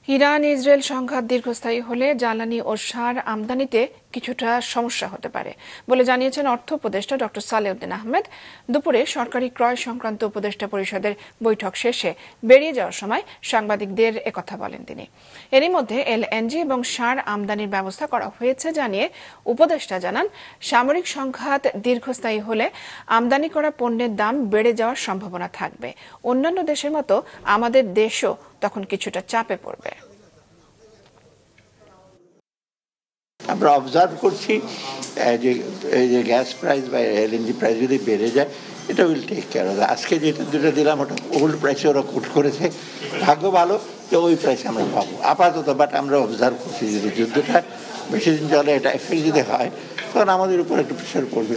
Iran Israel সংঘাত দীর্ঘস্থায়ী হলে জ্বালানি ও সার আমদানিতে কিছুটা সমস্যা হতে পারে বলে জানিয়েছেন অর্থ উপদেষ্টা ডক্টর সালেউদ্দিন আহমেদ। দুপুরে সরকারি ক্রয় সংক্রান্ত উপদেষ্টা পরিষদের বৈঠক শেষে বেরিয়ে যাওয়ার সময় সাংবাদিকদের একথা বলেন তিনি। এরই মধ্যে এলএনজি এবং সার আমদানির ব্যবস্থা করা হয়েছে জানিয়ে উপদেষ্টা জানান, সামরিক সংঘাত দীর্ঘস্থায়ী হলে আমদানি করা পণ্যের দাম বেড়ে যাওয়ার সম্ভাবনা থাকবে। অন্যান্য দেশের মতো আমাদের দেশও তখন কিছুটা চাপে পড়বে। আমরা অবজার্ভ করছি যে গ্যাস প্রাইস বা এলএনজি প্রাইস যদি বেড়ে যায়, এটা উইল টেক কেয়ার অফ। আজকে যেটা দিলাম ওটা ওল্ড প্রাইসে ওরা কোট করেছে, ভাগ্য ভালো যে ওই প্রাইসে আমরা পাবো আপাতত। বাট আমরা অবজার্ভ করছি যদি যুদ্ধটা বেশি দিন চলে, এটা এফেক্ট যদি হয়, তখন আমাদের উপর একটু প্রেশার পড়বে।